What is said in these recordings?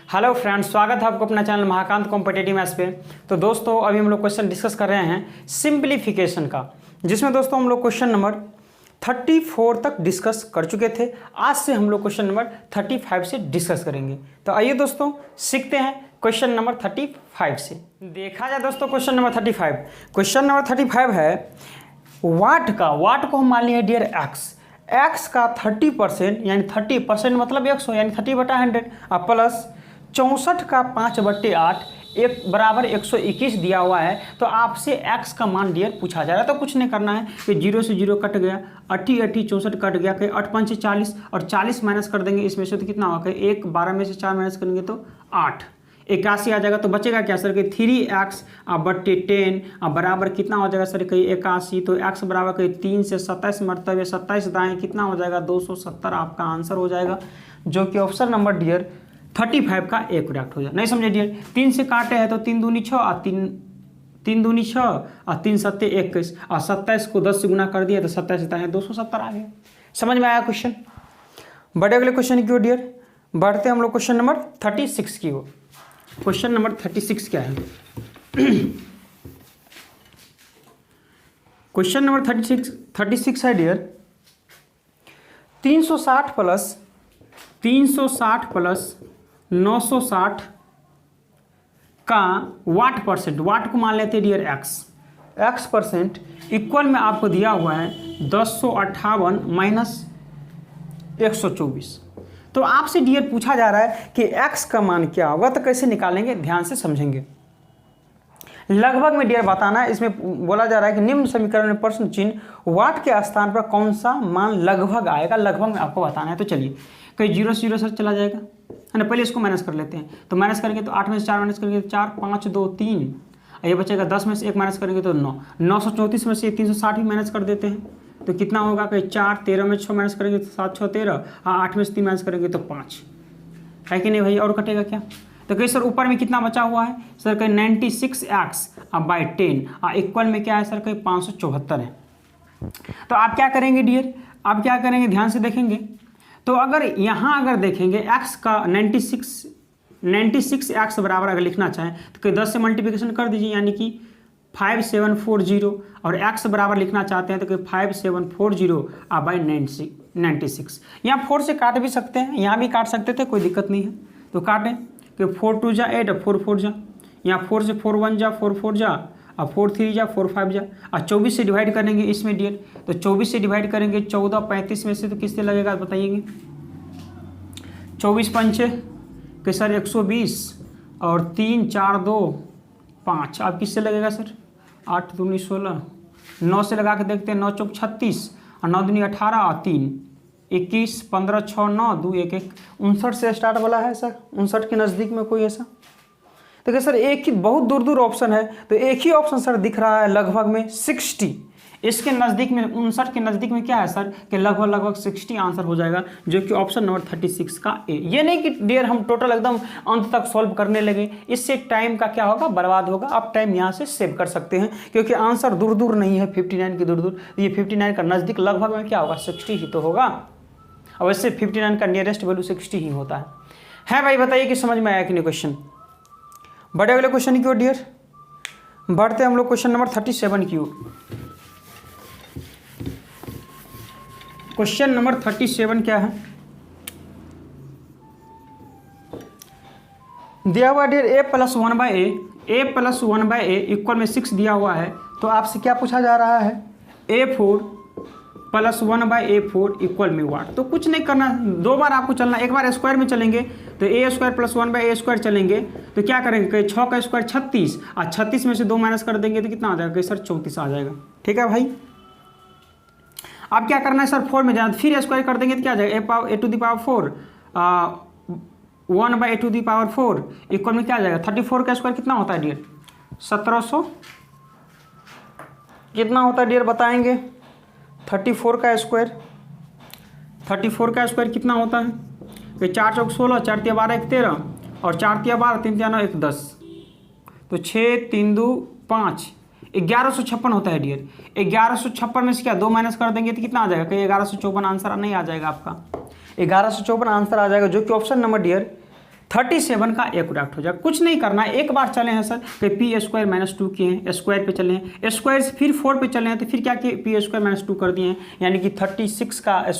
Hello friends, स्वागत है आपको अपना चैनल महाकांत कॉम्पिटिटिव मैथ्स पे। तो दोस्तों अभी हम लोग क्वेश्चन डिस्कस कर रहे हैं सिंप्लीफिकेशन का, जिसमें दोस्तों हम लोग क्वेश्चन नंबर 34 तक डिस्कस कर चुके थे। आज से हम लोग क्वेश्चन नंबर 35 से डिस्कस करेंगे। तो आइए दोस्तों सीखते हैं क्वेश्चन नंबर 35 से। देखा जाए दोस्तों क्वेश्चन नंबर 35। क्वेश्चन नंबर 35 है वाट को हम मान लिए डियर एक्स का 30% यानी 30% मतलब 100 यानी 30/100 और प्लस 64 का 5/8 एक बराबर 121 दिया हुआ है। तो आपसे x का मान डियर पूछा जा रहा है। तो कुछ नहीं करना है कि 0 से 0 कट गया, 80 64 कट गया, कि 8 5 40 और 40 माइनस कर देंगे इसमें से तो कितना होगा, 1 12 में से 4 माइनस करेंगे तो 8 81 आ जाएगा। तो बचेगा क्या सर कि 3x/10 बराबर कितना हो जाएगा सर कि 81। तो x बराबर कि 3 से 27 मरतबे 27 दाएँ कितना हो जाएगा 270 आपका आंसर हो जाएगा, जो कि ऑप्शन नंबर डियर 35 का एक करेक्ट हो जाए। नहीं समझे डियर, 3 से काटे हैं तो 3 दूनी 6 और 3 दूनी 6 और 3 सत्ते 21 और 27 को 10 से गुना कर दिया तो 27 दाएँ 270 आ गया। समझ में आया क्वेश्चन। बढ़े अगले क्वेश्चन की ओर डियर, बढ़ते हम लोग क्वेश्चन नंबर 36 की ओर। क्वेश्चन नंबर 36 क्या है? क्वेश्चन नंबर 36 है डियर 360 प्लस 960 का वाट को मान लेते हैं डियर एक्स परसेंट इक्वल में आपको दिया हुआ है 1058 माइनस 124। तो आपसे डियर पूछा जा रहा है कि x का मान क्या होगा, तो कैसे निकालेंगे, ध्यान से समझेंगे। लगभग में डियर बताना है। इसमें बोला जा रहा है कि निम्न समीकरण में प्रश्न चिन्ह वाट के स्थान पर कौन सा मान लगभग आएगा, लगभग में आपको बताना है। तो चलिए कहीं 0 से 0 सर चला जाएगा है ना। पहले इसको माइनस कर लेते हैं। तो माइनस करेंगे तो 8 में से 4 माइनस करेंगे तो 4 5 2 3, ये बचेगा 10 में से 1 माइनस करेंगे तो 9, 934 में से 360 भी माइनस कर देते हैं तो कितना होगा कि 4, 13 में 6 माइनस करेंगे तो 7 6 13, हाँ 8 में से 3 माइनस करेंगे तो 5 है कि नहीं भाई। और कटेगा क्या, तो कहीं सर ऊपर में कितना बचा हुआ है सर कहीं 96x/10 इक्वल में क्या है सर कहीं 574 है। तो आप क्या करेंगे डियर, आप क्या करेंगे ध्यान से देखेंगे। तो अगर यहाँ अगर देखेंगे x का 96x बराबर अगर लिखना चाहें तो कहीं 10 से मल्टीप्लिकेशन कर दीजिए यानी कि 5740, और x बराबर लिखना चाहते हैं तो कि 5740/96। यहाँ 4 से काट भी सकते हैं, यहाँ भी काट सकते थे, कोई दिक्कत नहीं है। तो काटें कि 4 2 जा 8 और 4 4 जा, यहाँ 4 से 4 1 जा 4 4 जा और 4 3 जा 4 5 जा और 24 से डिवाइड करेंगे इसमें डियर। तो 24 से डिवाइड करेंगे 14 35 में से तो किससे लगेगा बताइएगा। 24 पंचे कि सर 120 और 3 4 2 5, अब किससे लगेगा सर 8 दूनी 16, 9 से लगा के देखते हैं 9 चौक 36 और 9 दूनी 18 और 3 21 15 6 9 2 1 1 59 से स्टार्ट वाला है सर। 59 के नज़दीक में कोई ऐसा देखिए सर, एक ही बहुत दूर दूर ऑप्शन है तो एक ही ऑप्शन सर दिख रहा है लगभग में 60। इसके नज़दीक में 59 के नज़दीक में क्या है सर कि लगभग 60 आंसर हो जाएगा, जो कि ऑप्शन नंबर 36 का ए। ये नहीं कि डियर हम टोटल एकदम अंत तक सॉल्व करने लगे, इससे टाइम का क्या होगा बर्बाद होगा। आप टाइम यहाँ से सेव कर सकते हैं क्योंकि आंसर दूर दूर नहीं है 59 की दूर दूर, ये 59 का नज़दीक लगभग में क्या होगा 60 ही तो होगा। और वैसे 59 का नियरेस्ट वैल्यू 60 ही होता है भाई। बताइए कि समझ में आया कि नहीं क्वेश्चन। बड़े अगले क्वेश्चन की ओर डियर, बढ़ते हम लोग क्वेश्चन नंबर 37 की ओर। क्वेश्चन नंबर 37 क्या है, दिया हुआ डियर a + 1/a इक्वल में 6 दिया हुआ है। तो आपसे क्या पूछा जा रहा है a4 + 1/a4 इक्वल में वाट। तो कुछ नहीं करना, दो बार आपको चलना। एक बार स्क्वायर में चलेंगे तो a² + 1/a² चलेंगे तो क्या करेंगे 6 का स्क्वायर 36 और 36 में से 2 माइनस कर देंगे तो कितना आ जाएगा सर 34 आ जाएगा। ठीक है भाई। अब क्या करना है सर 4 में जाना, फिर स्क्वायर कर देंगे तो क्या आ जाएगा a⁴ 1/a⁴ इक्वल में क्या आ जाएगा 34 का स्क्वायर कितना होता है डियर 1700 कितना होता है डियर बताएंगे। 34 का स्क्वायर कितना होता है कि 4 चौक 16 4 तिया 12 1 13 और 4 तिया 12 3 तिया 9 1 10, तो 6 3 2 5 1156 होता है डियर। 1156 में से क्या 2 माइनस कर देंगे तो कितना आ जाएगा कि 1154 आंसर नहीं आ जाएगा आपका। 1154 आंसर आ जाएगा, जो कि ऑप्शन नंबर डियर 37 का एक प्रोडक्ट हो जाएगा। कुछ नहीं करना है, एक बार चले हैं सर कि पी स्क्वायर माइनस 2 किए हैं, स्क्वायर पे चले हैं, स्क्वायर से फिर 4 पे चले हैं, तो फिर क्या किए पी स्क्वायर माइनस 2 कर दिए हैं, यानी कि 34 का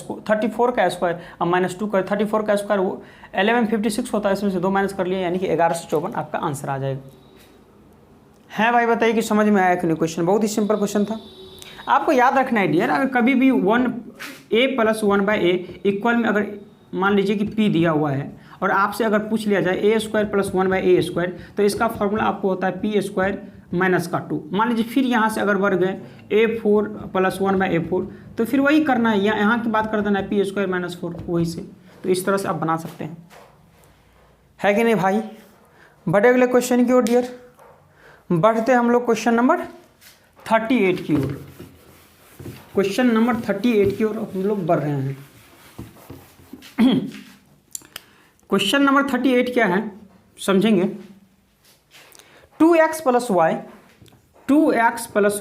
स्क्वायर अब माइनस 2 कर 34 का स्क्वायर वो 1156 होता है, इसमें से 2 माइनस कर लिए, यानी कि 1154 आपका आंसर आ जाएगा। है भाई बताइए कि समझ में आया कि नहीं क्वेश्चन? बहुत ही सिंपल क्वेश्चन था। आपको याद रखना है डियर, अगर कभी भी 1a + 1/a इक्वल में अगर मान लीजिए कि p दिया हुआ है और आपसे अगर पूछ लिया जाए a² + 1/a², तो इसका फॉर्मूला आपको होता है p² - 2। मान लीजिए फिर यहाँ से अगर वर्ग है a4 + 1/a4, तो फिर वही करना है, यहाँ की बात कर देना है p² - 4 वही से। तो इस तरह से आप बना सकते हैं, है कि नहीं भाई? बढ़े अगले क्वेश्चन की ओर डियर। बढ़ते हम लोग क्वेश्चन नंबर 38 की ओर। क्वेश्चन नंबर 38 की ओर हम लोग बढ़ रहे हैं। क्वेश्चन नंबर 38 क्या है समझेंगे। 2x +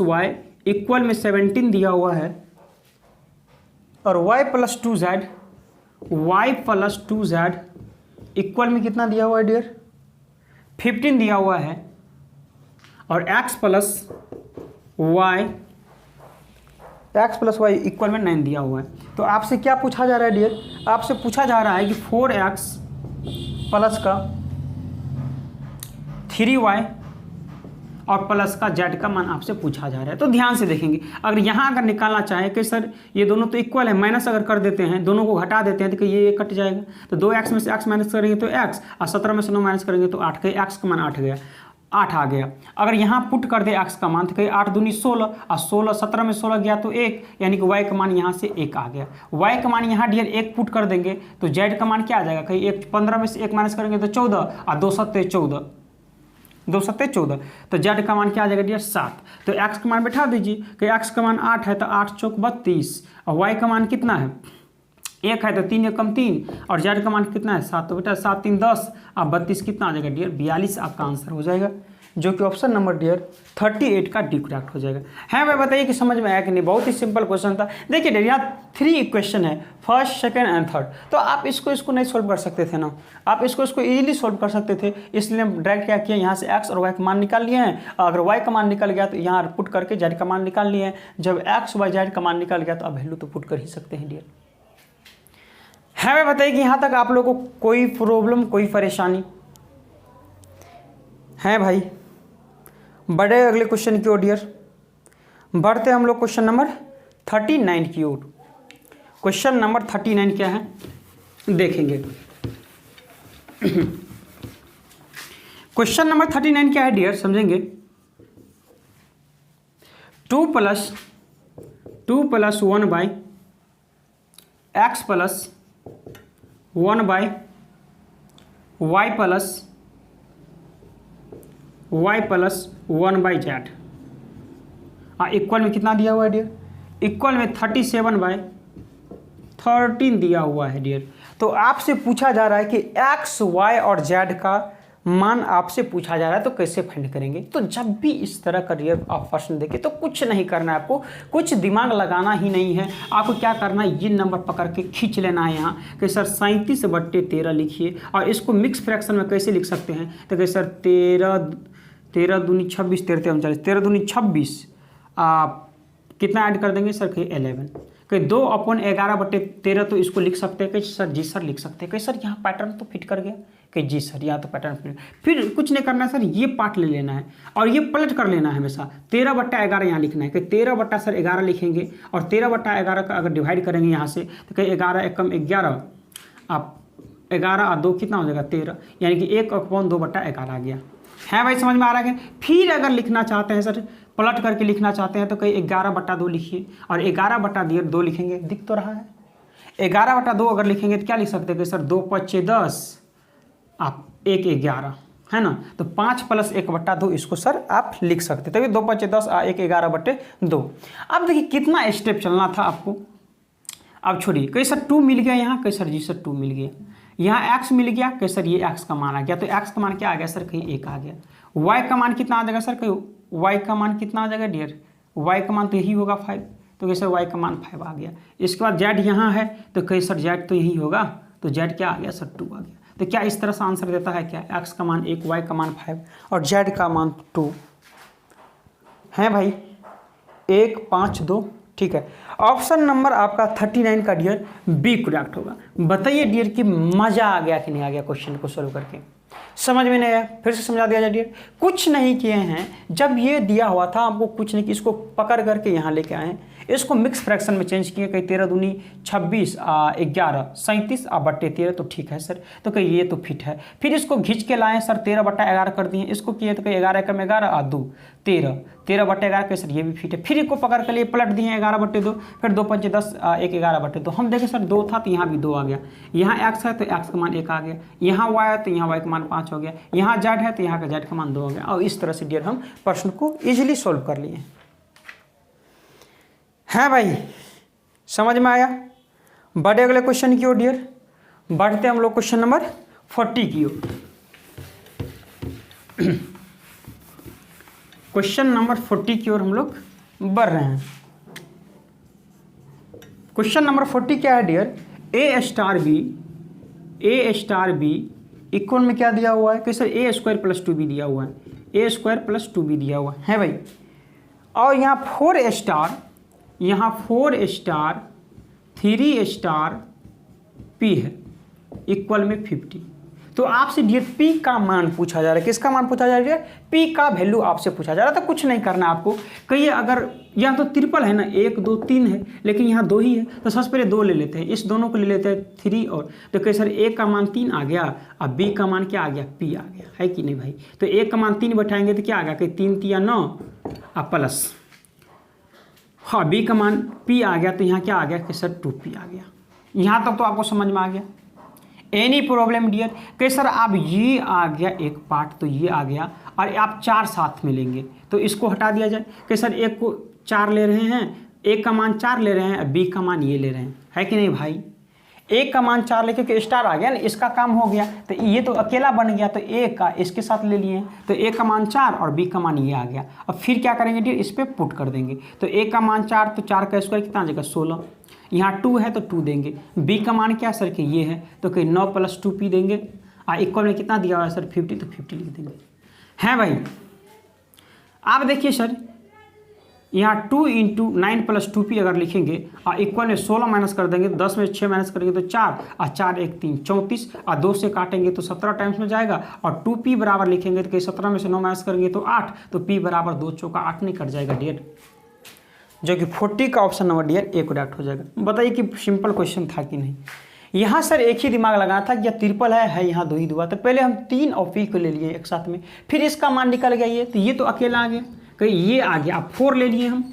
y इक्वल में 17 दिया हुआ है और y + 2z इक्वल में कितना दिया हुआ है डियर? 15 दिया हुआ है और x + y इक्वल में 9 दिया हुआ है। तो आपसे क्या पूछा जा रहा है डियर? आपसे पूछा जा रहा है कि 4x प्लस का 3y और प्लस का z का मान आपसे पूछा जा रहा है। तो ध्यान से देखेंगे, अगर यहाँ अगर निकालना चाहे कि सर ये दोनों तो इक्वल है, माइनस अगर कर देते हैं, दोनों को घटा देते हैं तो ये कट जाएगा। तो 2x में से x माइनस करेंगे तो x, और 17 में से 9 माइनस करेंगे तो 8 का x का मान 8 आ गया। अगर यहाँ पुट कर दे x का मान तो कहीं 8 दूनी 16 और 16 17 में 16 गया तो 1, यानी कि y का मान यहाँ से 1 आ गया। y का मान यहाँ डियर 1 पुट कर देंगे तो z का मान क्या आ जाएगा? कहीं 15 में से 1 माइनस करेंगे तो 14 और 2 7 14, 2 7 14, तो z का मान क्या आ जाएगा डियर? 7। तो x का मान बैठा दीजिए कि x का मान 8 है तो 8 चौक 32 और y का मान कितना है? 1 है तो 3 एकम 3 और z का मान कितना है? 7। तो बेटा 7 3 10 और 32 कितना आ जाएगा डियर? 42 आपका आंसर हो जाएगा, जो कि ऑप्शन नंबर डियर 38 का डी करेक्ट हो जाएगा। है भाई बताइए कि समझ में आया कि नहीं? बहुत ही सिंपल क्वेश्चन था। देखिए डियर यहाँ 3 इक्वेशन है, फर्स्ट सेकंड एंड थर्ड, तो आप इसको नहीं सोल्व कर सकते थे ना, आप इसको इजीली सोल्व कर सकते थे। इसलिए हम डायरेक्ट क्या किया, यहाँ से x और y का मान निकाल लिए हैं। अगर y का मान निकल गया तो यहाँ पुट करके z का मान निकाल लिए हैं। जब x y z का मान निकल गया तो अब वैल्यू तो पुट कर ही सकते हैं डियर। है भाई बताइए कि यहाँ तक आप लोगों को कोई प्रॉब्लम, कोई परेशानी है भाई? बढ़े अगले क्वेश्चन की ओर डियर। बढ़ते हम लोग क्वेश्चन नंबर 39 की ओर। क्वेश्चन नंबर 39 क्या है देखेंगे। क्वेश्चन नंबर 39 क्या है डियर समझेंगे। 2 + 1/x + 1/y + 1/z इक्वल में कितना दिया हुआ है डियर? इक्वल में 37/13 दिया हुआ है डियर। तो आपसे पूछा जा रहा है कि x, y और z का मान आपसे पूछा जा रहा है, तो कैसे फाइंड करेंगे? तो जब भी इस तरह का डियर आप प्रश्न देखें तो कुछ नहीं करना है, आपको कुछ दिमाग लगाना ही नहीं है। आपको क्या करना है, ये नंबर पकड़ के खींच लेना है यहाँ कि सर 37/13 लिखिए। और इसको मिक्स फ्रैक्शन में कैसे लिख सकते हैं? तो कि सर 13 दूनी 26, 13 39, 13 दूनी 26, कितना ऐड कर देंगे सर? कहीं 11, कहीं 2/11/13। तो इसको लिख सकते हैं कि सर जी सर लिख सकते हैं कि सर यहाँ पैटर्न तो फिट कर गया कि जी सर यहाँ तो पैटर्न फिर कुछ नहीं करना है सर, ये पार्ट ले लेना है और ये पलट कर लेना है हमेशा। 13/11 यहाँ लिखना है कि 13/11 लिखेंगे और 13/11 का अगर डिवाइड करेंगे यहाँ से तो कहीं 11 एकम 11, आप 11 और 2 कितना हो जाएगा? 13, यानी कि 1/2/11 आ गया। है भाई समझ में आ रहा है? फिर अगर लिखना चाहते हैं सर, पलट करके लिखना चाहते हैं तो कहीं 11/2 लिखिए और 11/2 लिखेंगे, दिख तो रहा है। 11/2 अगर लिखेंगे तो क्या लिख सकते हैं कि सर 2 × 5 = 10, आप 1 × 11 है ना, तो 5 + 1/2 इसको सर आप लिख सकते, तभी 2 × 5 = 10 और 1 × 11/2। अब देखिए कितना स्टेप चलना था आपको। अब छोड़िए, कहीं सर 2 मिल गया यहाँ, कहीं सर जी सर 2 मिल गया, यहाँ x मिल गया, कहीं सर ये x का मान आ गया। तो x का मान क्या आ गया सर? कहीं 1 आ गया। y का मान कितना आ जाएगा सर? कहीं y का मान कितना आ जाएगा डियर? y का मान तो यही होगा 5, तो कहीं सर y का मान 5 आ गया। इसके बाद z यहाँ है तो कहीं सर z तो यही होगा, तो z क्या आ गया सर? 2 आ गया। तो क्या इस तरह से आंसर देता है क्या, x का मान 1, y का मान 5 और z का मान 2 है भाई, 1, 5, 2। ठीक है, ऑप्शन नंबर आपका 39 का डियर बी करेक्ट होगा। बताइए डियर कि मजा आ गया कि नहीं आ गया क्वेश्चन को सोल्व करके, समझ में नहीं आया? फिर से समझा दिया जाए डियर। कुछ नहीं किए हैं, जब ये दिया हुआ था आपको कुछ नहीं, इसको पकड़ करके यहाँ लेके आए हैं, इसको मिक्स फ्रैक्शन में चेंज किए, कहीं 13 दूनी 26, 11 37 बट्टे 13, तो ठीक है सर, तो कहीं ये तो फिट है। फिर इसको घिंच के लाए सर, 13/11 कर दिए, इसको किए तो कहीं 11 कम 11 2 13, 13/11 के सर ये भी फिट है। फिर इसको पकड़ कर लिए पलट दिए 11/2, फिर 2 5 10, 1 11/2। हम देखें सर 2 था तो यहाँ भी 2 आ गया, यहाँ x है तो x का मान 1 आ गया, यहाँ y है तो यहाँ y का मान 5 हो गया, यहाँ z है तो यहाँ का z का मान 2 हो गया। और इस तरह से डियर हम प्रश्न को इजीली सोल्व कर लिए हैं भाई, समझ में आया? बढ़े अगले क्वेश्चन की ओर डियर, बढ़ते हम लोग क्वेश्चन नंबर 40 की ओर। क्वेश्चन नंबर 40 की ओर हम लोग बढ़ रहे हैं। क्वेश्चन नंबर 40 क्या है डियर, ए स्टार बी इक्वल में क्या दिया हुआ है कि सर a² + 2b दिया हुआ है, a² + 2b दिया हुआ है भाई। और यहाँ 4 स्टार 3 p है इक्वल में 50। तो आपसे डियर p का मान पूछा जा रहा है, किसका मान पूछा जा रहा है, p का वैल्यू आपसे पूछा जा रहा है। तो कुछ नहीं करना आपको, कहिए अगर यहाँ तो ट्रिपल है ना, 1 2 3 है, लेकिन यहाँ 2 ही है, तो सबसे पहले 2 ले लेते हैं, इस दोनों को ले लेते हैं 3 और, तो कहीं सर a का मान 3 आ गया, अब b का मान क्या आ गया, p आ गया, है कि नहीं भाई? तो a का मान 3 बैठाएंगे तो क्या आ गया कि 3 3 9 प्लस, हाँ b का मान p आ गया, तो यहाँ क्या आ गया कि सर 2p आ गया। यहाँ तक तो आपको समझ में आ गया? Any problem dear? कि सर आप ये आ गया एक पार्ट, तो ये आ गया, और आप 4 साथ में लेंगे तो इसको हटा दिया जाए कि सर एक को 4 ले रहे हैं, एक का मान 4 ले रहे हैं, बी का मान ये ले रहे हैं, है कि नहीं भाई? एक का मान 4 लेके कि स्टार आ गया ना, इसका काम हो गया, तो ये तो अकेला बन गया, तो ए का इसके साथ ले लिए, तो ए का मान 4 और बी का मान ये आ गया। अब फिर क्या करेंगे डियर, इस पर पुट कर देंगे, तो ए का मान 4, तो 4 का स्क्वायर कितना आ जाएगा 16, यहाँ 2 है तो 2 देंगे, बी का मान क्या सर कि ये है, तो कहीं 9 + 2p देंगे, इक्वल में कितना दिया हुआ है सर 50, तो 50 लिख देंगे, हैं भाई? आप देखिए सर यहाँ 2 × 9 + 2p अगर लिखेंगे और इक्वल में 16 माइनस कर देंगे, 10 में 6 माइनस करेंगे तो 4 और 4 1 3 34 और 2 से काटेंगे तो 17 टाइम्स में जाएगा, और 2p बराबर लिखेंगे तो कहीं 17 में से 9 माइनस करेंगे तो 8, तो p बराबर 2 चौका 8 नहीं कट जाएगा डियर, जो कि 40 का option number dear A correct हो जाएगा। बताइए कि सिंपल क्वेश्चन था कि नहीं? यहाँ सर एक ही दिमाग लगाना था कि ट्रिपल है यहाँ 2 ही दुआ, तो पहले हम 3 और p को ले लिए एक साथ में, फिर इसका मान निकल गया ये, तो ये तो अकेला आ गया, कहीं ये आ गया, अब 4 ले लिए हम,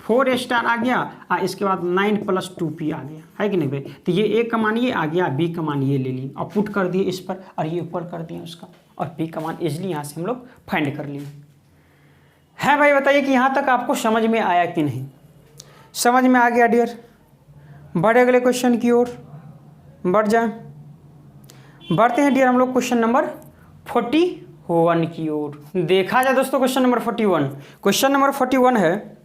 4 स्टार आ गया, और इसके बाद 9 + 2p आ गया, है कि नहीं भाई? तो ये a का मान ये आ गया, b का मान ये ले लिए और पुट कर दिए इस पर, और ये ऊपर कर दिया उसका, और p का मान इजली यहाँ से हम लोग फाइंड कर लिए। है भाई बताइए कि यहाँ तक आपको समझ में आया कि नहीं? समझ में आ गया डियर? बढ़े अगले क्वेश्चन की ओर बढ़ जाए, बढ़ते हैं डियर हम लोग क्वेश्चन नंबर 41 की ओर। देखा जाए दोस्तों क्वेश्चन नंबर 41, क्वेश्चन नंबर 41 है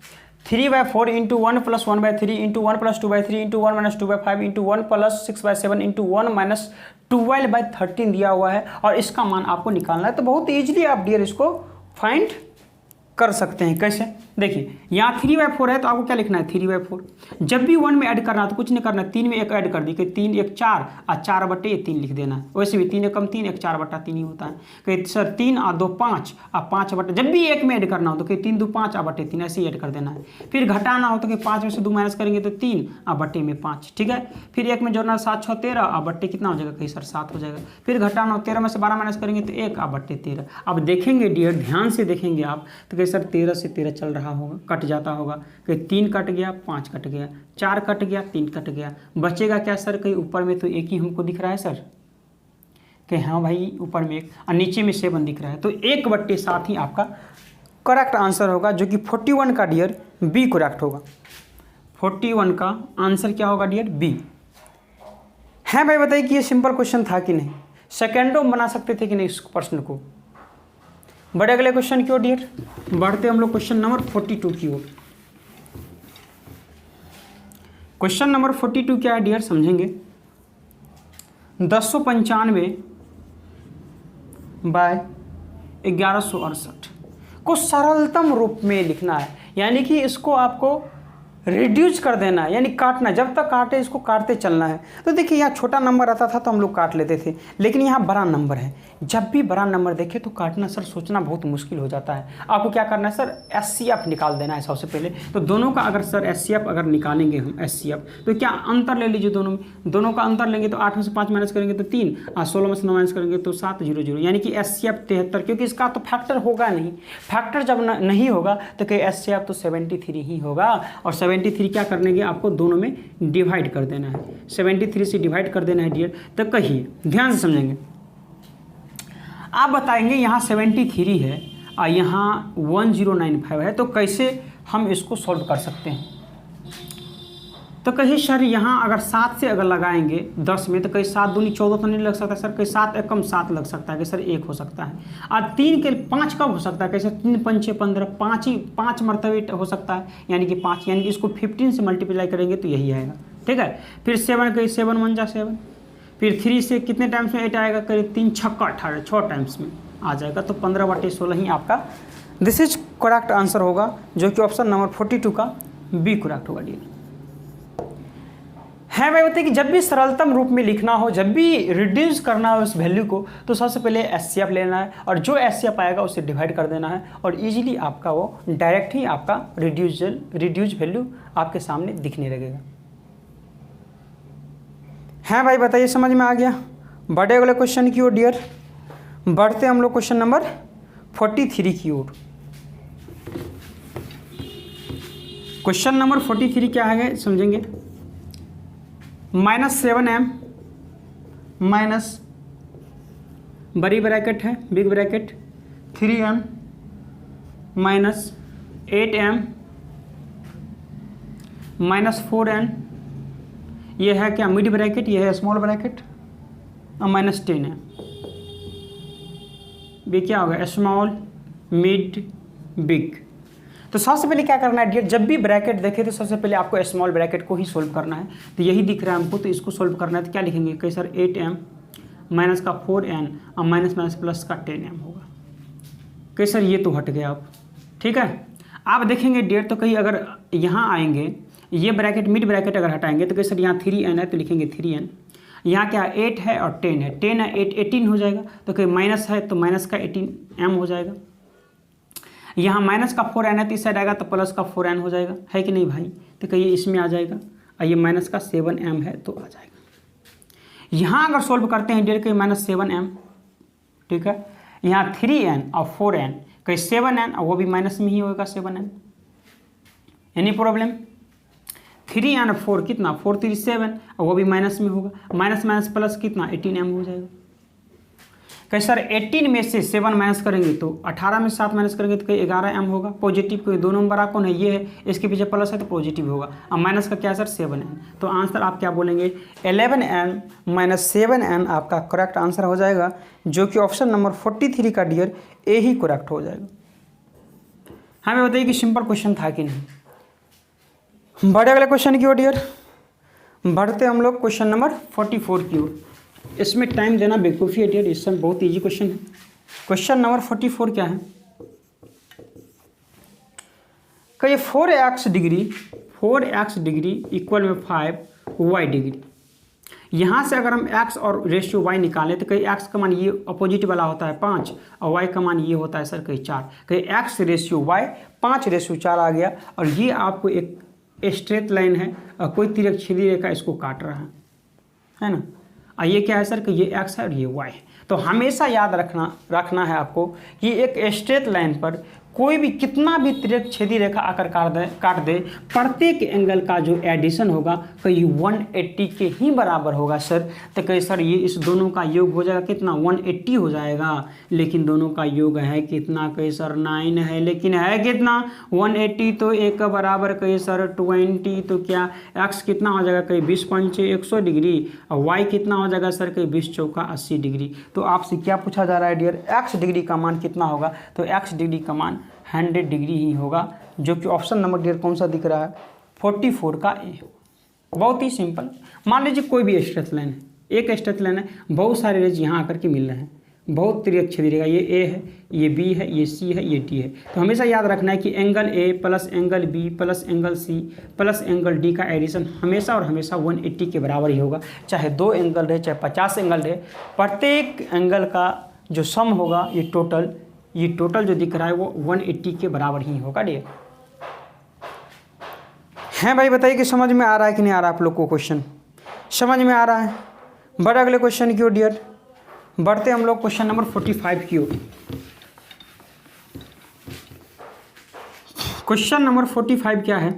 3/4 × 1 + 1/3 × 1 + 2/3 × 1 - 2/5 × 1 + 6/7 × 1 - 12/13 दिया हुआ है, और इसका मान आपको निकालना है। तो बहुत ईजिली आप डियर इसको फाइंड कर सकते हैं। कैसे? देखिए यहाँ 3/4 है तो आपको क्या लिखना है 3/4। जब भी 1 में ऐड करना है तो कुछ नहीं करना है, 3 में 1 ऐड कर दी कि 3 1 4 और 4/3 लिख देना है। वैसे भी 3 × 3 1 4/3 ही होता है कि सर 3 और 2 5 और 5/, जब भी 1 में ऐड करना हो तो कि 3 2 5 और/3 ऐसे ही ऐड कर देना है। फिर घटाना हो तो कि 5 में से 2 माइनस करेंगे तो 3 और/5, ठीक है। फिर 1 में जोड़ना 7 6 13 और/, कितना हो जाएगा कहीं सर 7 हो जाएगा। फिर घटाना हो 13 में से 12 माइनस करेंगे तो 1 और/13। अब देखेंगे डियर, ध्यान से देखेंगे आप तो कि सर 13 से 13 चल रहा होगा, कट जाता होगा कि 3 कट गया 5 कट गया 4 कट गया 3 कट गया, बचेगा क्या सर कहीं ऊपर में तो 1 ही हमको दिख रहा है सर कि हाँ भाई ऊपर में 1 और नीचे में 7 दिख रहा है। तो 1/7 ही आपका करेक्ट आंसर होगा, जो कि 41 का डियर बी करेक्ट होगा। 41 का आंसर क्या होगा डियर बी है। भाई बताइए कि ये सिंपल क्वेश्चन था कि नहीं, सेकेंडों में बना सकते थे कि नहीं इस प्रश्न को। बड़े अगले क्वेश्चन की ओर डियर बढ़ते हम लोग क्वेश्चन नंबर 42 की ओर। क्वेश्चन नंबर 42 क्या है डियर समझेंगे। 1095 बाय 1168 को सरलतम रूप में लिखना है, यानी कि इसको आपको रिड्यूस कर देना है, यानी काटना, जब तक काटे इसको काटते चलना है। तो देखिए यहाँ छोटा नंबर आता था तो हम लोग काट लेते थे, लेकिन यहाँ बड़ा नंबर है, जब भी बड़ा नंबर देखे तो काटना सर सोचना बहुत मुश्किल हो जाता है। आपको क्या करना है सर, HCF निकाल देना है सबसे पहले। तो दोनों का अगर सर HCF अगर निकालेंगे हम HCF, तो क्या अंतर ले लीजिए, दोनों का अंतर लेंगे तो 8 में से 5 माइनस करेंगे तो 3, और 16 में से 9 माइनस करेंगे तो 7, 0 0, यानी कि HCF 73, क्योंकि इसका तो फैक्टर होगा नहीं। फैक्टर जब नहीं होगा तो कि HCF तो 73 ही होगा, और 73 क्या करने के आपको दोनों में डिवाइड कर देना है, 73 से डिवाइड कर देना है डियर। तो कहिए ध्यान से समझेंगे, आप बताएंगे यहाँ 73 है और यहाँ 1095 है, तो कैसे हम इसको सॉल्व कर सकते हैं। तो कहीं सर यहाँ अगर 7 से अगर लगाएंगे 10 में, तो कहीं 7 दूनी 14 तो नहीं लग सकता सर, कहीं 7 एकम 7 लग सकता है कि सर 1 हो सकता है। और 3 के 5 कब हो सकता है, कैसे 3 5 6 15, 5 मरतबे हो सकता है, यानी कि 5, यानी कि इसको 15 से मल्टीप्लाई करेंगे तो यही आएगा, ठीक है। फिर 7 कहीं 7 1 जा 7, फिर 3 से कितने टाइम्स में 8 आएगा, करीब 3 6 18, 6 टाइम्स में आ जाएगा, तो 15/16 ही आपका दिस इज करेक्ट आंसर होगा, जो कि ऑप्शन नंबर 42 का बी करेक्ट होगा डियर। है भाई बताइए कि जब भी सरलतम रूप में लिखना हो, जब भी रिड्यूस करना हो उस वैल्यू को, तो सबसे पहले HCF लेना है, और जो HCF आएगा उसे डिवाइड कर देना है, और इजीली आपका वो डायरेक्ट ही आपका रिड्यूस वैल्यू आपके सामने दिखने लगेगा। हैं भाई बताइए समझ में आ गया। बढ़े अगले क्वेश्चन की ओर डियर, बढ़ते हम लोग क्वेश्चन नंबर 43 की ओर। क्वेश्चन नंबर 43 क्या है समझेंगे, -7m माइनस बड़ी ब्रैकेट है big bracket 3m minus 8m minus 4n, ये है क्या मिड ब्रैकेट, ये है स्मॉल ब्रैकेट, और माइनस 10 है। बी क्या होगा, स्मॉल मिड बिग। तो सबसे पहले क्या करना है डियर, जब भी ब्रैकेट देखे तो सबसे पहले आपको स्मॉल ब्रैकेट को ही सोल्व करना है। तो यही दिख रहा है हमको, तो इसको सोल्व करना है। तो क्या लिखेंगे, कहीं सर 8m माइनस का 4n और माइनस माइनस प्लस का 10m होगा। कहीं सर ये तो हट गया आप, ठीक है। आप देखेंगे डियर, तो कहीं अगर यहाँ आएंगे, ये ब्रैकेट मिड ब्रैकेट अगर हटाएंगे तो कहीं सर यहाँ 3n है तो लिखेंगे 3n, यहाँ क्या 8 है और 10 है, 10 है 8 18 हो जाएगा, तो कहीं माइनस है तो माइनस का 18m हो जाएगा। यहाँ माइनस का 4n है तो इस साइड आएगा तो प्लस का 4n हो जाएगा, है कि नहीं भाई। तो कहिए इसमें आ जाएगा, और ये माइनस का 7m है तो आ जाएगा। यहाँ अगर सोल्व करते हैं डियर, कहीं -7m, ठीक है, यहाँ 3n और 4n, कहीं 7n और वो भी माइनस में ही होगा 7n। एनी प्रॉब्लम, 3n और 4 कितना 4 3 7, और वो भी माइनस में होगा, माइनस माइनस प्लस कितना 18m हो जाएगा। कहीं सर 18 में से 7 माइनस करेंगे तो 18 में 7 माइनस करेंगे तो कहीं 11m होगा पॉजिटिव, कोई दो नंबर आ कौन है, ये है, इसके पीछे प्लस है तो पॉजिटिव होगा, और माइनस का क्या है सर 7n। तो आंसर आप क्या बोलेंगे, 11n माइनस 7n आपका करेक्ट आंसर हो जाएगा, जो कि ऑप्शन नंबर 43 का डियर ए ही करेक्ट हो जाएगा। हमें बताइए कि सिंपल क्वेश्चन था कि नहीं। बढ़े अगले क्वेश्चन की ओर डियर, बढ़ते हम लोग क्वेश्चन नंबर 44 की ओर। इसमें टाइम देना बेवकूफ़ी है डियर, इसमें बहुत इजी क्वेश्चन है। क्वेश्चन नंबर 44 क्या है, कहिए 4x डिग्री इक्वल में 5y डिग्री। यहाँ से अगर हम x और रेशियो y निकालें तो कहीं x का मान ये अपोजिट वाला होता है 5, और y का मान ये होता है सर कहीं 4, कहीं x रेशियो y 5/4 आ गया, और ये आपको एक स्ट्रेट लाइन है और कोई तिरछी रेखा इसको काट रहा है ना। और ये क्या है सर कि ये x है और ये y है। तो हमेशा याद रखना है आपको कि एक स्ट्रेट लाइन पर कोई भी कितना भी तिरछेदी रेखा आकर काट दे, प्रत्येक एंगल का जो एडिशन होगा कहीं 180 के ही बराबर होगा सर। तो कहीं सर ये इस दोनों का योग हो जाएगा कितना 180 हो जाएगा, लेकिन दोनों का योग है कितना, कहीं सर 9 है, लेकिन है कितना 180, तो एक का बराबर कहीं सर 20, तो क्या x कितना हो जाएगा कहीं 20 100 डिग्री, और y कितना हो जाएगा सर कहीं 20 चौका 80 डिग्री। तो आपसे क्या पूछा जा रहा है डियर, x डिग्री का मान कितना होगा, तो x डिग्री का मान 100 डिग्री ही होगा, जो कि ऑप्शन नंबर डियर कौन सा दिख रहा है 44 का ए। बहुत ही सिंपल, मान लीजिए कोई भी स्ट्रेट लाइन है, एक स्ट्रेट लाइन है, बहुत सारे रेज यहाँ आकर के मिल रहे हैं, बहुत तिर्यक छेद रहेगा। ये ए है, ये बी है, ये सी है, ये डी है। तो हमेशा याद रखना है कि angle A plus angle B plus angle C plus angle D का एडिशन हमेशा और हमेशा 180 के बराबर ही होगा। चाहे 2 एंगल रहे, चाहे 50 एंगल रहे, प्रत्येक एंगल का जो सम होगा ये टोटल जो दिख रहा है वो 180 के बराबर ही होगा डियर। हैं भाई, बताइए कि समझ में आ रहा है कि नहीं आ रहा आप लोग को क्वेश्चन? समझ में आ रहा है? बढ़े अगले क्वेश्चन की ओर डियर। बढ़ते हम लोग क्वेश्चन नंबर 45 की ओर। क्वेश्चन नंबर 45 क्या है?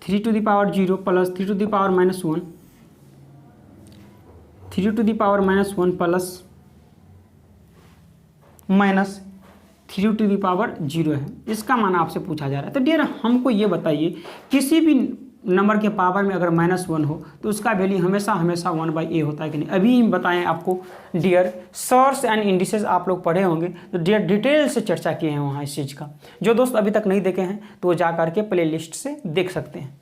3 to the power 0 plus 3 to the power -1, 3 to the power -1 plus minus 3 to the power 0 है। इसका मान आपसे पूछा जा रहा है। तो डियर हमको ये बताइए, किसी भी नंबर के पावर में अगर -1 हो तो उसका वैल्यू हमेशा 1/a होता है कि नहीं? अभी हम बताएं आपको डियर, सोर्स एंड इंडिसेस आप लोग पढ़े होंगे तो डियर डिटेल से चर्चा किए हैं वहाँ इस चीज़ का। जो दोस्त अभी तक नहीं देखे हैं तो वो जा करके प्ले लिस्ट से देख सकते हैं।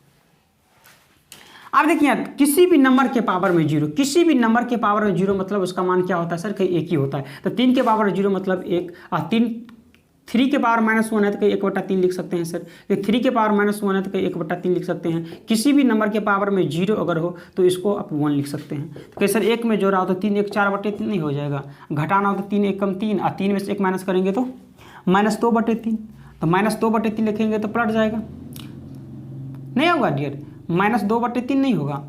आप देखिए, किसी भी नंबर के पावर में 0, किसी भी नंबर के पावर में 0 मतलब उसका मान क्या होता है सर? कहीं एक ही होता है। तो 3 के पावर 0 मतलब 1, और 3 के पावर -1 है तो कहीं 1/3 लिख सकते हैं सर। 3 के पावर -1 है तो कहीं 1/3 लिख सकते हैं। किसी भी नंबर के पावर में 0 अगर हो तो इसको आप 1 लिख सकते हैं। तो कहीं सर 1 में जोड़ा हो तो 3 1 4/3 नहीं हो जाएगा। घटाना हो तो 3 1 कम 3, और 3 में से 1 माइनस करेंगे तो -2/3। तो -2/3 लिखेंगे तो पलट जाएगा, नहीं होगा डियर? -2/3 नहीं होगा।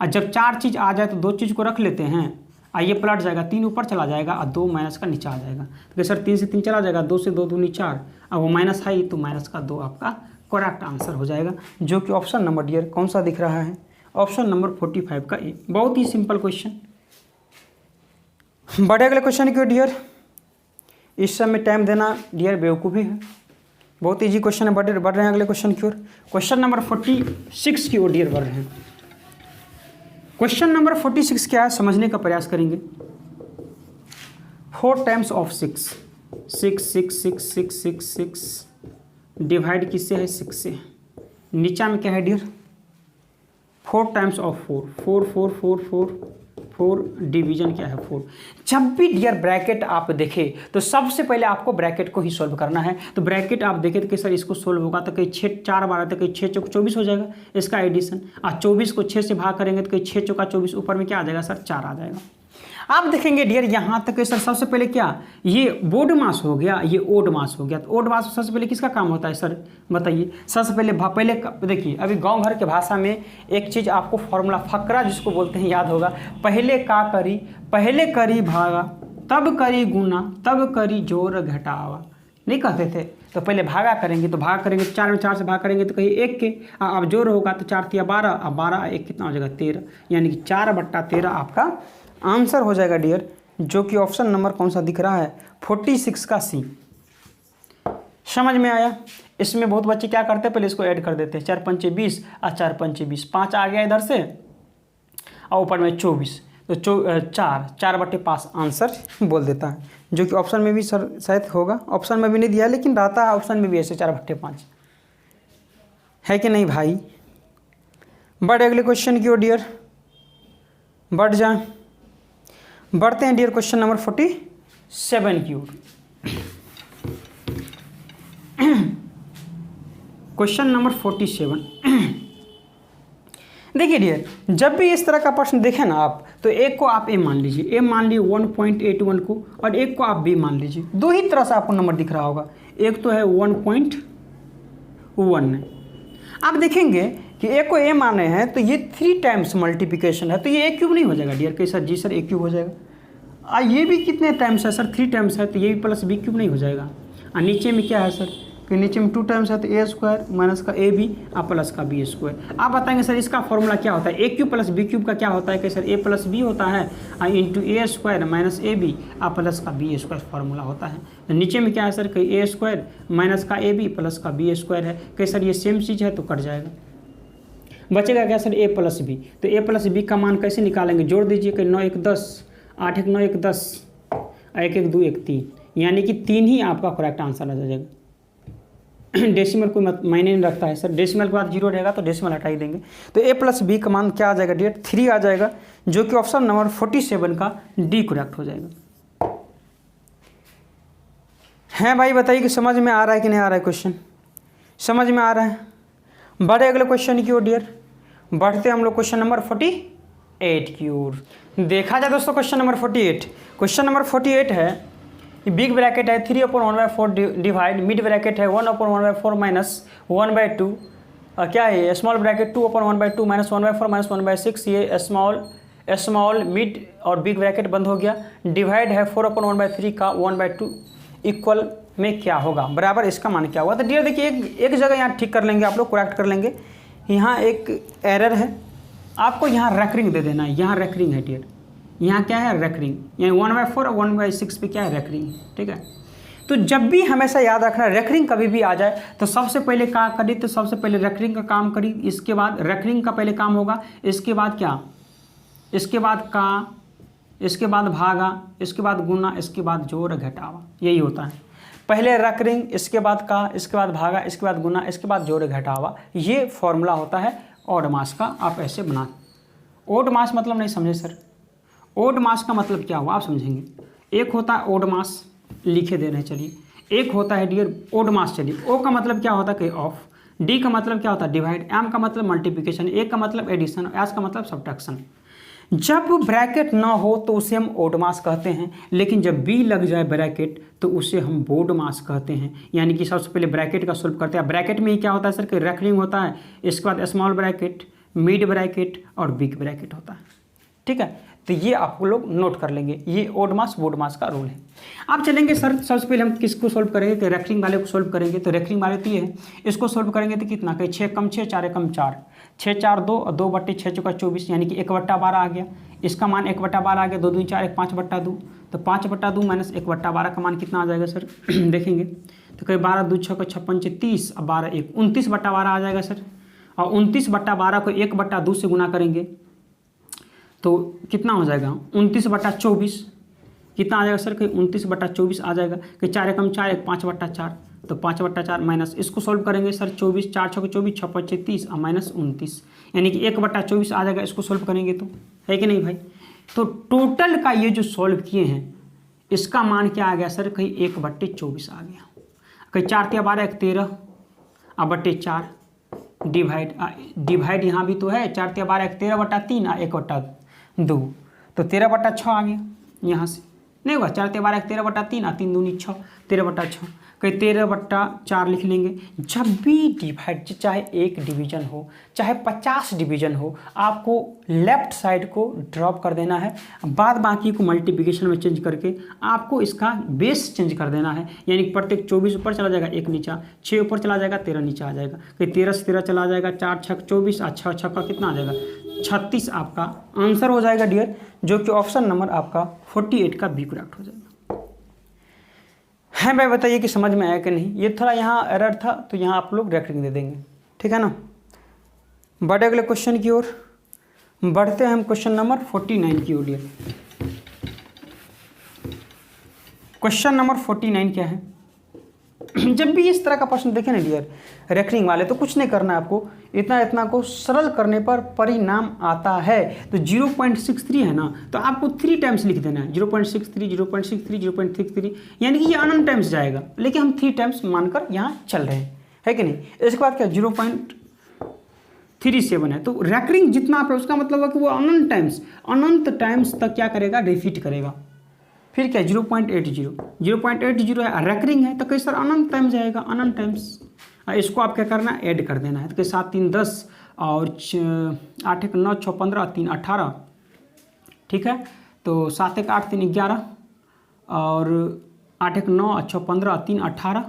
और जब 4 चीज़ आ जाए तो 2 चीज़ को रख लेते हैं, और ये पलट जाएगा, 3 ऊपर चला जाएगा और 2 माइनस का नीचे आ जाएगा। तो सर 3 से 3 चला जाएगा, 2 से 2 दूनी 4, अब वो माइनस है तो माइनस का 2 आपका करेक्ट आंसर हो जाएगा, जो कि ऑप्शन नंबर डियर कौन सा दिख रहा है? ऑप्शन नंबर 45 का ए। बहुत ही सिंपल क्वेश्चन। बढ़े अगले क्वेश्चन की ओर डियर। इस समय टाइम देना डियर बेवकूफ़ी है। बहुत ईजी क्वेश्चन है। बढ़ रहे हैं अगले क्वेश्चन की ओर। क्वेश्चन नंबर 46 की ओर डियर बढ़ रहे हैं। क्वेश्चन नंबर 46 क्या है समझने का प्रयास करेंगे। 4 टाइम्स ऑफ 6, 6 6 6 6 6 6 डिवाइड किससे है? 6 से। नीचा में क्या है डियर? 4 टाइम्स ऑफ 4, 4 4 4 4 4 डिवीजन क्या है? 4। जब भी डियर ब्रैकेट आप देखें तो सबसे पहले आपको ब्रैकेट को ही सॉल्व करना है। तो ब्रैकेट आप देखें तो कि सर इसको सॉल्व होगा तो कहीं 6 4 12 तो कहीं 6 चौक 24 हो जाएगा इसका एडिशन, और 24 को 6 से भाग करेंगे तो कहीं 6 चौका 24, ऊपर में क्या आ जाएगा सर? 4 आ जाएगा। आप देखेंगे डियर यहाँ तक सर सबसे पहले क्या, ये बोर्ड मास हो गया, ये ओड मास हो गया। तो ओड मास सबसे पहले किसका काम होता है सर बताइए? सबसे पहले देखिए, अभी गांव घर के भाषा में एक चीज़ आपको फॉर्मूला फकरा जिसको बोलते हैं याद होगा। पहले करी भागा, तब करी गुना, तब करी जोर घटावा, नहीं कहते थे? तो पहले भागा करेंगे तो 4 में 4 से भाग करेंगे तो कहीं 1 के, अब जोर होगा तो 4 3 12, अब 12 1 कितना हो जाएगा? 13, यानी कि 4/13 आपका आंसर हो जाएगा डियर, जो कि ऑप्शन नंबर कौन सा दिख रहा है? 46 का सी। समझ में आया? इसमें बहुत बच्चे क्या करते हैं, पहले इसको ऐड कर देते हैं। 4 पंचे 20 और 4 पंचे 20, 5 आ गया इधर से और ऊपर में 24, तो 4/5 आंसर बोल देता है, जो कि ऑप्शन में भी सर शायद होगा। ऑप्शन में भी नहीं दिया लेकिन रहता है ऑप्शन में भी ऐसे 4/5 है कि नहीं भाई? बढ़े अगले क्वेश्चन की ओर डियर, बढ़ जाए। बढ़ते हैं डियर क्वेश्चन नंबर 47 की ओर। Question number 47। देखिए डियर, जब भी इस तरह का प्रश्न देखें ना आप, तो एक को आप ए मान लीजिए, ए मान लीजिए 1.81 को, और एक को आप बी मान लीजिए। दो ही तरह से आपको नंबर दिख रहा होगा। एक तो है 1.1 है। आप देखेंगे कि एक को ए माने हैं तो ये 3 टाइम्स मल्टीप्लिकेशन है, तो ये ए क्यूब नहीं हो जाएगा डियर? कहीं सर जी सर ए क्यूब हो जाएगा। ये भी कितने टाइम्स है सर? 3 टाइम्स है, तो ये भी प्लस बी क्यूब नहीं हो जाएगा। और नीचे में क्या है सर? कि नीचे में 2 टाइम्स है तो ए स्क्वायर माइनस का ए बी और प्लस का बी स्क्वायर। आप बताएंगे सर इसका फॉर्मूला क्या होता है? ए क्यूब प्लस बी क्यूब का क्या होता है? कि सर ए प्लस बी होता है और into A square minus A B और प्लस का बी स्क्वायर फॉर्मूला होता है। तो नीचे में क्या है सर? कि ए स्क्वायर माइनस का ए बी प्लस का बी स्क्वायर है। कि सर ये सेम चीज़ है तो कट जाएगा, बचेगा क्या सर? ए प्लस बी। तो ए प्लस बी का मान कैसे निकालेंगे? जोड़ दीजिए कि 9 1 10, 8 1 9 1 10, 1 1 2 1 3, यानी कि 3 ही आपका करेक्ट आंसर आ जाएगा। डेसिमल कोई मायने नहीं रखता है सर, डेसिमल के बाद 0 रहेगा तो डेसिमल हटा ही देंगे। तो ए प्लस बी का मान क्या आ जाएगा डियर, 3 आ जाएगा, जो कि ऑप्शन नंबर 47 का डी करेक्ट हो जाएगा। हैं भाई बताइए कि समझ में आ रहा है कि नहीं आ रहा है, क्वेश्चन समझ में आ रहा है। बढ़े अगले क्वेश्चन की ओर डियर, बढ़ते हम लोग क्वेश्चन नंबर 48 की ओर। देखा जाए दोस्तों क्वेश्चन नंबर 48, क्वेश्चन नंबर 48 है, बिग ब्रैकेट है 3/1/4 डिवाइड, मिड ब्रैकेट है 1/1/4 माइनस 1/2, क्या है ये स्मॉल ब्रैकेट 2/1/2 माइनस 1/4 माइनस 1/6, ये स्मॉल मिड और बिग ब्रैकेट बंद हो गया। डिवाइड है 4/1/3 का 1/2 इक्वल में क्या होगा, बराबर इसका मान क्या होगा। तो डियर देखिए एक जगह यहाँ ठीक कर लेंगे, आप लोग करेक्ट कर लेंगे। यहाँ एक एरर है, आपको यहाँ रेकरिंग दे देना है, यहाँ रेकरिंग है डियर, यहाँ क्या है रेकरिंग, यानी 1/4 और 1/6 पे क्या है रेकरिंग, ठीक है। तो जब भी हमेशा याद रखना रेकरिंग कभी भी आ जाए तो सबसे पहले क्या करी, तो सबसे पहले रेकरिंग का काम करी, इसके बाद रेकरिंग का पहले काम होगा, इसके बाद क्या, इसके बाद का, इसके बाद भागा, इसके बाद गुना, इसके बाद जोड़ घटावा, यही होता है। पहले रेकरिंग, इसके बाद का, इसके बाद भागा, इसके बाद गुना, इसके बाद जोड़ घटावा, ये फॉर्मूला होता है ऑड मास का। आप ऐसे बना, ऑड मास मतलब नहीं समझे सर, ऑड मास का मतलब क्या हुआ आप समझेंगे। एक होता है ऑड मास, लिखे दे रहे हैं चलिए, एक होता है डियर ऑड मास। चलिए ओ का मतलब क्या होता है कि ऑफ, डी का मतलब क्या होता है डिवाइड, एम का मतलब मल्टीप्लिकेशन, ए का मतलब एडिशन, एस का मतलब सब्ट्रैक्शन। जब ब्रैकेट ना हो तो उसे हम ऑड मास कहते हैं, लेकिन जब बी लग जाए ब्रैकेट तो उसे हम बोड मास कहते हैं। यानी कि सबसे पहले ब्रैकेट का सॉल्व करते हैं। ब्रैकेट में ही क्या होता है सर कि रेकरिंग होता है, इसके बाद स्मॉल ब्रैकेट, मिड ब्रैकेट और बिग ब्रैकेट होता है, ठीक है। तो ये आप लोग नोट कर लेंगे, ये ऑड मास बोड मास का रूल है। आप चलेंगे सर सबसे पहले हम किसको सॉल्व करेंगे, तो रेकरिंग वाले को सॉल्व करेंगे। तो रेकरिंग वाले तो ये है, इसको सॉल्व करेंगे तो कितना कहीं 6 कम 6 4 कम 4, 6 4 2 और 2/6 चौका 24, यानी कि 1/12 आ गया। इसका मान 1/12 आ गया, 2 2 4 1 5/2, तो 5/2 माइनस 1/12 का मान कितना आ जाएगा सर देखेंगे तो कहीं 12 2 6 56 30 और 12 1 29/12 आ जाएगा सर। और 29/12 को 1/2 से गुना करेंगे तो कितना हो जाएगा 29/24, कितना आ जाएगा सर कि 29/24 आ जाएगा कि 4 कम 4 1 5/4, तो 5/4 माइनस इसको सॉल्व करेंगे सर 24 4 6 24 6 5 30 और माइनस 29, यानी कि 1/24 आ जाएगा। इसको सॉल्व करेंगे तो है कि नहीं भाई। तो टोटल का ये जो सॉल्व किए हैं इसका मान क्या आ गया सर, कहीं 1/24 आ गया, कहीं 4 × 12 13 और 4 डिवाइड यहाँ भी तो है, 4 × 12 13/3 और 1/2, तो 13/6 आ गया। यहाँ से नहीं होगा, 4 × 12 13/3 और 3 दूनी 6, 13/6 कहीं 13/4 लिख लेंगे। जब भी डिवाइड, चाहे एक डिवीजन हो चाहे 50 डिवीजन हो, आपको लेफ्ट साइड को ड्रॉप कर देना है, बाद बाकी को मल्टीप्लिकेशन में चेंज करके आपको इसका बेस चेंज कर देना है। यानी प्रत्येक 24 ऊपर चला जाएगा, 1 नीचा, 6 ऊपर चला जाएगा, 13 नीचा आ जाएगा, कहीं 13 से 13 चला जाएगा, 4 6 24 और 6 6 का कितना आ जाएगा 36 आपका आंसर हो जाएगा डियर, जो कि ऑप्शन नंबर आपका 48 का बी करेक्ट हो जाएगा। है भाई बताइए कि समझ में आया कि नहीं। ये थोड़ा यहाँ एरर था तो यहाँ आप लोग रेकरिंग दे देंगे, ठीक है ना। बढ़े अगले क्वेश्चन की ओर, बढ़ते हैं हम क्वेश्चन नंबर 49 की ओर। क्वेश्चन नंबर 49 क्या है, जब भी इस तरह का प्रश्न देखें ना डियर रेकरिंग वाले, तो कुछ नहीं करना है आपको, इतना को सरल करने पर परिणाम आता है। तो 0.63 है ना, तो आपको 3 टाइम्स लिख देना है, 0.63 0.63 0.63, यानी कि ये अनंत टाइम्स जाएगा, लेकिन हम 3 टाइम्स मानकर यहाँ चल रहे हैं, है कि नहीं। इसके बाद क्या 0.37 है, तो रेकरिंग जितना आप है उसका मतलब है कि वो अनंत टाइम्स तक क्या करेगा, रिपीट करेगा। फिर क्या 0.80 है, रेकरिंग है, तो कई सर अनंत टाइम्स जाएगा, अनंत टाइम्स। इसको आप क्या करना है, ऐड कर देना है। तो 7 3 10 और 8 1 9 6 15 3 18, ठीक है। तो 7 1 8 3 11 और 8 1 9 6 15 3 18,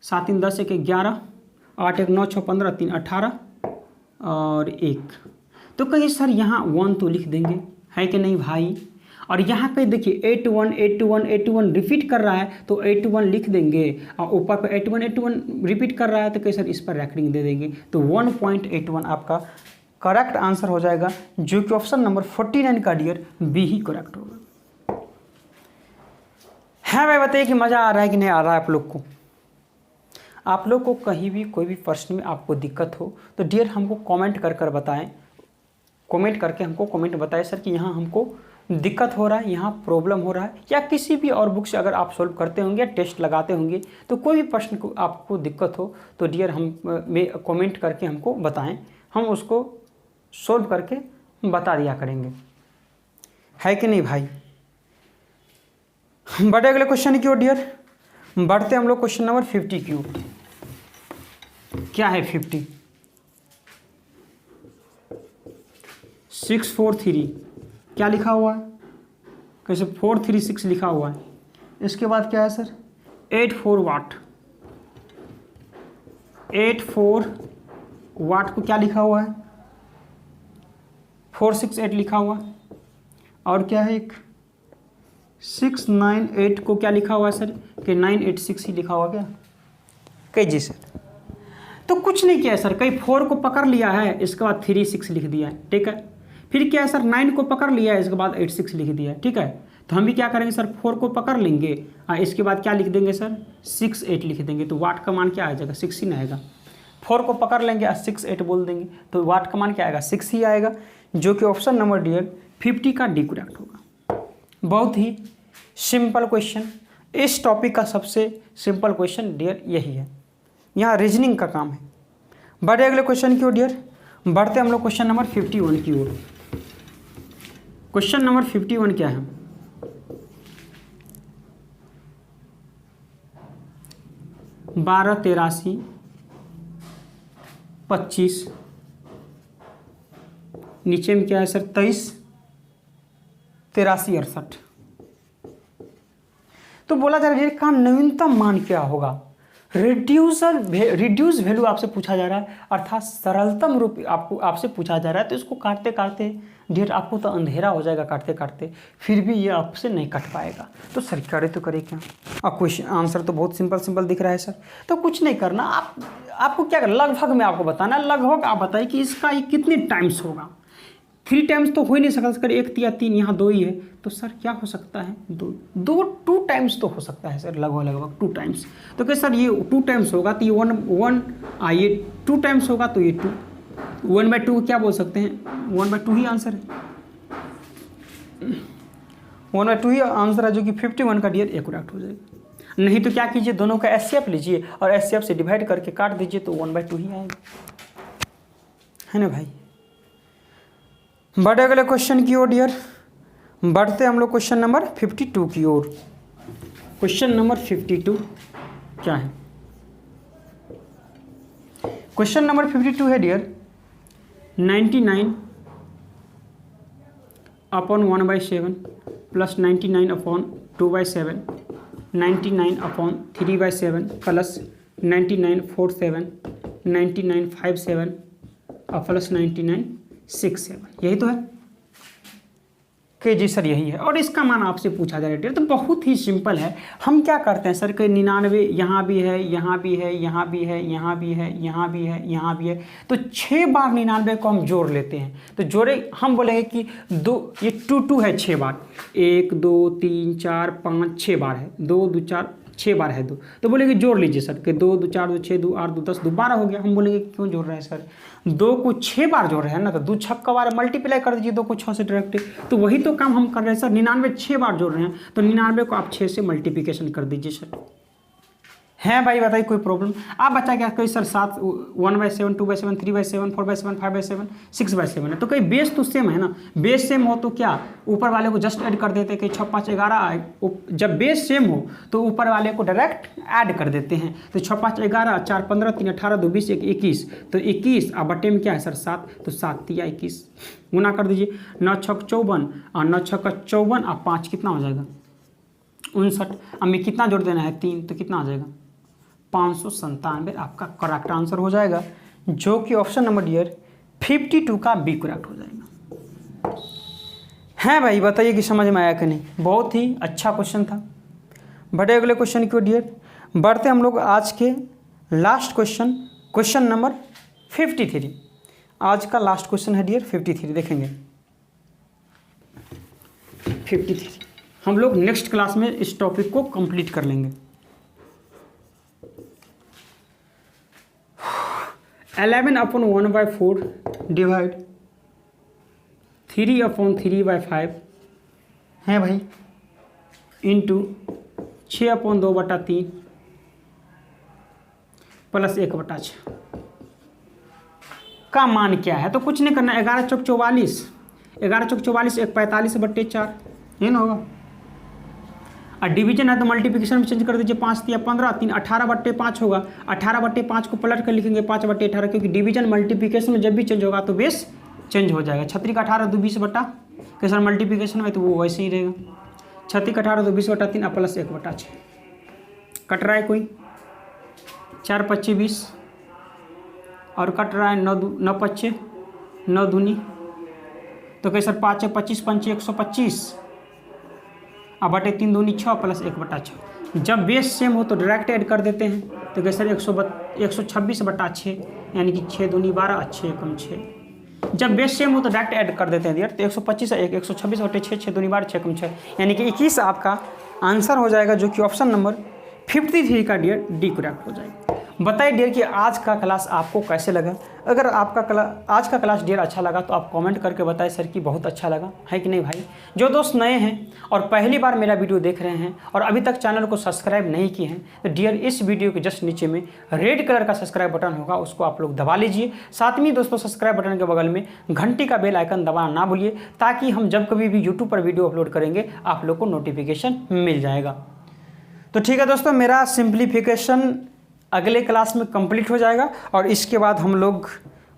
7 3 10 1 11, 8 1 9 6 15 3 18 और 1। तो कहीं सर यहाँ 1 तो लिख देंगे, है कि नहीं भाई। और यहाँ कहीं देखिए 81 रिपीट कर रहा है तो 81 लिख देंगे, और ऊपर पर 81 रिपीट कर रहा है तो कहीं सर इस पर रेकरिंग दे देंगे। तो 1.81 आपका करेक्ट आंसर हो जाएगा, जो कि ऑप्शन नंबर 49 का डियर बी ही करेक्ट होगा। है भाई बताइए कि मज़ा आ रहा है कि नहीं आ रहा है आप लोग को। आप लोग को कहीं भी कोई भी प्रश्न में आपको दिक्कत हो तो डियर हमको कमेंट कर बताएं, कमेंट करके हमको कमेंट बताएं सर कि यहाँ हमको दिक्कत हो रहा है, यहाँ प्रॉब्लम हो रहा है, या किसी भी और बुक से अगर आप सॉल्व करते होंगे या टेस्ट लगाते होंगे तो कोई भी प्रश्न को आपको दिक्कत हो तो डियर हम में कमेंट करके हमको बताएं, हम उसको सॉल्व करके बता दिया करेंगे, है कि नहीं भाई। बढ़े अगले क्वेश्चन की ओर डियर, बढ़ते हम लोग क्वेश्चन नंबर 50 की ओर। क्या है 50? 643 क्या लिखा हुआ है, कैसे 436 लिखा हुआ है, इसके बाद क्या है सर 84 वाट, 84 वाट को क्या लिखा हुआ है 468 लिखा हुआ है, और क्या है एक 698 को क्या लिखा हुआ है सर कि 986 ही लिखा हुआ क्या, कई जी सर। तो कुछ नहीं किया है सर, कई 4 को पकड़ लिया है, इसके बाद 36 लिख दिया है, ठीक है। फिर क्या है सर 9 को पकड़ लिया है, इसके बाद 86 लिख दिया है, ठीक है। तो हम भी क्या करेंगे सर 4 को पकड़ लेंगे, इसके बाद क्या लिख देंगे सर 68 लिख देंगे, तो वाट का मान क्या आ जाएगा 6 ही ना आएगा। 4 को पकड़ लेंगे और 68 बोल देंगे तो वाट का मान क्या आएगा 6 ही आएगा, जो कि ऑप्शन नंबर डियर 50 का डी करेक्ट होगा। बहुत ही सिंपल क्वेश्चन, इस टॉपिक का सबसे सिंपल क्वेश्चन डियर यही है, यहाँ रीजनिंग का काम है। बढ़े अगले क्वेश्चन की ओर डियर, बढ़ते हम लोग क्वेश्चन नंबर 51 की ओर। क्वेश्चन नंबर 51 क्या है, बारह 83 25, नीचे में क्या है सर 23 83 68। तो बोला जा रहा है का नवीनतम मान क्या होगा, रिड्यूस वैल्यू आपसे पूछा जा रहा है, अर्थात सरलतम रूप आपसे पूछा जा रहा है। तो इसको काटते काटते डियर आपको तो अंधेरा हो जाएगा काटते काटते, फिर भी ये आपसे नहीं कट पाएगा। तो सर करे तो करे क्या, अब क्वेश्चन आंसर तो बहुत सिंपल दिख रहा है सर। तो कुछ नहीं करना, आपको क्या करना, लगभग में आपको बताना, लगभग आप बताइए कि इसका ये कितने टाइम्स होगा। 3 टाइम्स तो हो ही नहीं सकता सर, 1 या 3, यहाँ 2 ही है, तो सर क्या हो सकता है 2 टाइम्स तो हो सकता है सर, लगभग 2 टाइम्स। तो क्या सर ये 2 टाइम्स होगा तो ये 1 ये 2 टाइम्स होगा तो ये 2 1/2 क्या बोल सकते हैं 1/2 ही आंसर है, 1/2 ही आंसर है, जो कि 51 का डियर एक करेक्ट हो जाएगा। नहीं तो क्या कीजिए दोनों का एचसीएफ लीजिए और एचसीएफ से डिवाइड करके काट दीजिए तो 1/2 ही आएगा, है ना भाई। बढ़े अगले क्वेश्चन की ओर डियर, बढ़ते हम लोग क्वेश्चन नंबर 52 की ओर। क्वेश्चन नंबर 52 क्या है, क्वेश्चन नंबर 52 है dear 99 upon 1/7 plus 99 upon 2/7, 99 upon 3/7 plus 99 4/7, 99 5/7 और प्लस 99 6/7, यही तो है कि जी सर यही है। और इसका मान आपसे पूछा जा रहा है तो बहुत ही सिंपल है। हम क्या करते हैं सर कि 99 यहाँ भी है, यहाँ भी है, यहाँ भी है, यहाँ भी है, यहाँ भी है, यहाँ भी है, तो 6 बार 99 को हम जोड़ लेते हैं। तो जोड़े हम बोलेंगे कि 2 ये 2 है 6 बार, 1 2 3 4 5 6 बार है, 2 2 4 6 बार है 2, तो बोलेंगे जोड़ लीजिए सर कि 2 2 4 2 6 2 8 2 10 2 12 हो गया। हम बोलेंगे क्यों जोड़ रहे हैं सर, 2 को 6 बार जोड़ रहे हैं ना, तो 2 6 बार मल्टीप्लाई कर दीजिए 2 को 6 से डायरेक्ट, तो वही तो काम हम कर रहे हैं सर। 99 6 बार जोड़ रहे हैं तो 99 को आप 6 से मल्टीप्लिकेशन कर दीजिए सर। है भाई बताइए कोई प्रॉब्लम। आप बच्चा क्या कोई सर 7 1/7 2/7 3/7 4/7 5/7 6/7 है, तो कई बेस तो सेम है ना, बेस सेम हो तो क्या ऊपर वाले को जस्ट ऐड कर देते हैं कि 6 5 11, जब बेस सेम हो तो ऊपर वाले को डायरेक्ट ऐड कर देते हैं। तो 6 5 11 4 15 3 18 2 20 1 21, तो 21 अब बटे में क्या है सर 7, तो 7 3 21 गुना कर दीजिए, 9 6 54 और 9 6 54 और 5 कितना हो जाएगा 59। अब में कितना जोड़ देना है 3, तो कितना आ जाएगा 597 आपका करेक्ट आंसर हो जाएगा, जो कि ऑप्शन नंबर डियर 52 का बी करेक्ट हो जाएगा। है भाई बताइए कि समझ में आया कि नहीं, बहुत ही अच्छा क्वेश्चन था। बढ़े अगले क्वेश्चन की डियर, बढ़ते हम लोग आज के लास्ट क्वेश्चन, क्वेश्चन नंबर 53। आज का लास्ट क्वेश्चन है डियर 53, देखेंगे 53। हम लोग नेक्स्ट क्लास में इस टॉपिक को कंप्लीट कर लेंगे। 11/1/4 डिवाइड 3/3/5 है भाई, इंटू 6/2/3 प्लस 1/6 का मान क्या है। तो कुछ नहीं करना, 11 चौक 44, 11 चौक 44, 1 45/4 ये ना होगा। और डिवीजन है तो मल्टीप्लिकेशन में चेंज कर दीजिए, 5 या 15, 3 18/5 होगा। 18/5 को पलट कर लिखेंगे 5/18, क्योंकि डिवीजन मल्टीप्लिकेशन में जब भी चेंज होगा तो बेस चेंज हो जाएगा। 36 का 18 2 20 के सर मल्टीप्लिकेशन में तो वो वैसे ही रहेगा। 36 का 18 2 20/3 प्लस 1/6 कट रहा है कोई, 4 25 20 और कट रहा है 9 9 5 9 दूनी, तो कैसे 5 25 5 125 अब बटे 3 दूनी 6 प्लस 1/6। जब बेस सेम हो तो डायरेक्ट ऐड कर देते हैं, तो कैसे 126/6 यानी कि 6 दूनी 12 6 कम 6। जब बेस सेम हो तो डायरेक्ट ऐड कर देते हैं डियर, तो 125 126/6 6 दूनी 12 6 कम 6 यानी कि 21 आपका आंसर हो जाएगा, जो कि ऑप्शन नंबर 53 का डियर डी करेक्ट हो जाएगा। बताइए डियर कि आज का क्लास आपको कैसे लगा। अगर आपका आज का क्लास डियर अच्छा लगा तो आप कमेंट करके बताएं सर कि बहुत अच्छा लगा है कि नहीं भाई। जो दोस्त नए हैं और पहली बार मेरा वीडियो देख रहे हैं और अभी तक चैनल को सब्सक्राइब नहीं किए हैं, तो डियर इस वीडियो के जस्ट नीचे में रेड कलर का सब्सक्राइब बटन होगा, उसको आप लोग दबा लीजिए। साथ में दोस्तों सब्सक्राइब बटन के बगल में घंटी का बेल आइकन दबाना ना भूलिए, ताकि हम जब कभी भी यूट्यूब पर वीडियो अपलोड करेंगे आप लोग को नोटिफिकेशन मिल जाएगा। तो ठीक है दोस्तों, मेरा सिंप्लीफिकेशन अगले क्लास में कंप्लीट हो जाएगा और इसके बाद हम लोग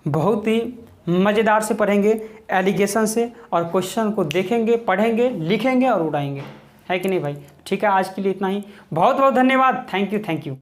बहुत ही मज़ेदार से पढ़ेंगे एलिगेशन से, और क्वेश्चन को देखेंगे, पढ़ेंगे, लिखेंगे और उड़ाएंगे, है कि नहीं भाई। ठीक है, आज के लिए इतना ही। बहुत बहुत धन्यवाद। Thank you.